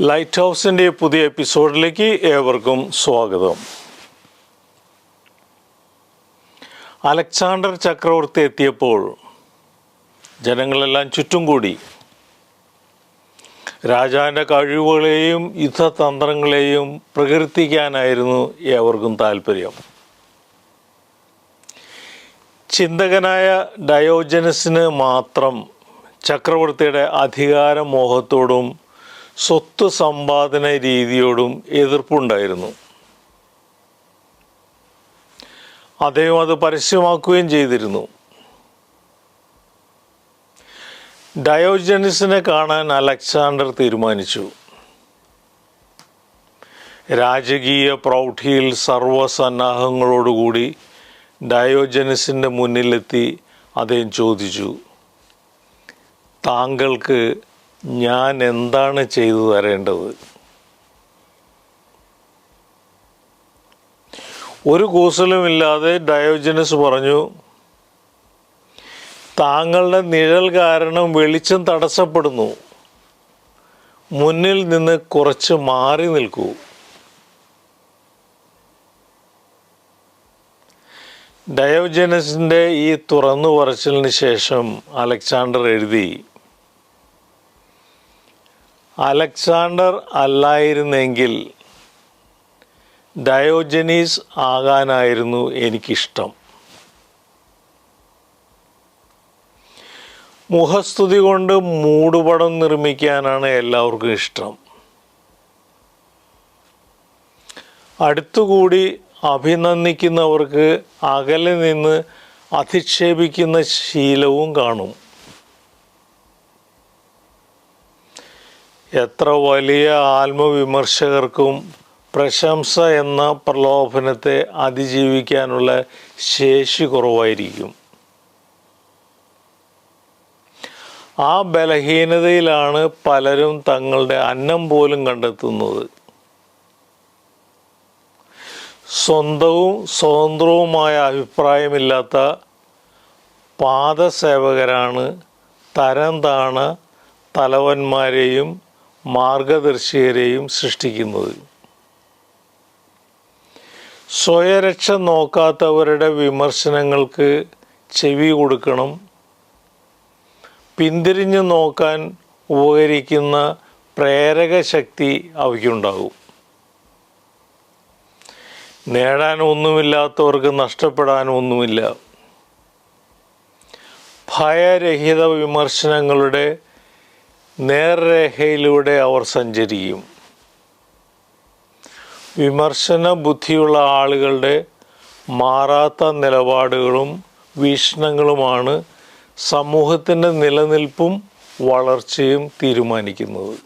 Light ഹൗസിൻ്റെ പുതിയ എപ്പിസോഡിലേക്ക് ഏവർക്കും സ്വാഗതം. അലക്സാണ്ടർ ചക്രവർത്തി എത്തിയപ്പോൾ ജനങ്ങളെല്ലാം ചുറ്റും കൂടി. രാജാവിൻ്റെ കഴിവുകളെയും യുദ്ധതന്ത്രങ്ങളെയും പ്രകീർത്തിക്കാനായിരുന്നു ഏവർക്കും താല്പര്യം. ചിന്തകനായ ഡയോജനസിന് മാത്രം ചക്രവർത്തിയുടെ അധികാരമോഹത്തോടും സ്വത്ത് സമ്പാദന രീതിയോടും എതിർപ്പുണ്ടായിരുന്നു. അദ്ദേഹം അത് പരസ്യമാക്കുകയും ചെയ്തിരുന്നു. ഡയോജനസിനെ കാണാൻ അലക്സാണ്ടർ തീരുമാനിച്ചു. രാജകീയ പ്രൗഢിയിൽ സർവ്വസന്നാഹങ്ങളോടുകൂടി ഡയോജനസിൻ്റെ മുന്നിലെത്തി അദ്ദേഹം ചോദിച്ചു, താങ്കൾക്ക് ഞാൻ എന്താണ് ചെയ്തു തരേണ്ടത്? ഒരു കൂസലുമില്ലാതെ ഡയോജനസ് പറഞ്ഞു, താങ്കളുടെ നിഴൽ കാരണം വെളിച്ചം തടസ്സപ്പെടുന്നു. മുന്നിൽ നിന്ന് കുറച്ച് മാറി നിൽക്കൂ. ഡയോജനസിൻ്റെ ഈ തുറന്നു പറച്ചിലിന് ശേഷം അലക്സാണ്ടർ എഴുതി, അലക്സാണ്ടർ അല്ലായിരുന്നെങ്കിൽ ഡയോജനീസ് ആകാനായിരുന്നു എനിക്കിഷ്ടം. മുഖസ്തുതി കൊണ്ട് മൂടുപടം നിർമ്മിക്കാനാണ് എല്ലാവർക്കും ഇഷ്ടം. അടുത്തുകൂടി അഭിനന്ദിക്കുന്നവർക്ക് അകലെ നിന്ന് അധിക്ഷേപിക്കുന്ന ശീലവും കാണും. എത്ര വലിയ ആത്മവിമർശകർക്കും പ്രശംസ എന്ന പ്രലോഭനത്തെ അതിജീവിക്കാനുള്ള ശേഷി കുറവായിരിക്കും. ആ ബലഹീനതയിലാണ് പലരും തങ്ങളുടെ അന്നം പോലും കണ്ടെത്തുന്നത്. സ്വന്തവും സ്വതന്ത്രവുമായ അഭിപ്രായമില്ലാത്ത പാദസേവകരാണ് തരം താണ തലവന്മാരെയും മാർഗദർശകരെയും സൃഷ്ടിക്കുന്നത്. സ്വയരക്ഷ നോക്കാത്തവരുടെ വിമർശനങ്ങൾക്ക് ചെവി കൊടുക്കണം. പിന്തിരിഞ്ഞു നോക്കാൻ ഉപകരിക്കുന്ന പ്രേരക ശക്തി അവയ്ക്കുണ്ടാകും. നേടാൻ ഒന്നുമില്ലാത്തവർക്ക് നഷ്ടപ്പെടാൻ ഒന്നുമില്ല. ഭയരഹിത വിമർശനങ്ങളുടെ നേർരേഖയിലൂടെ അവർ സഞ്ചരിക്കും. വിമർശന ബുദ്ധിയുള്ള ആളുകളുടെ മാറാത്ത നിലപാടുകളും വീക്ഷണങ്ങളുമാണ് സമൂഹത്തിൻ്റെ നിലനിൽപ്പും വളർച്ചയും തീരുമാനിക്കുന്നത്.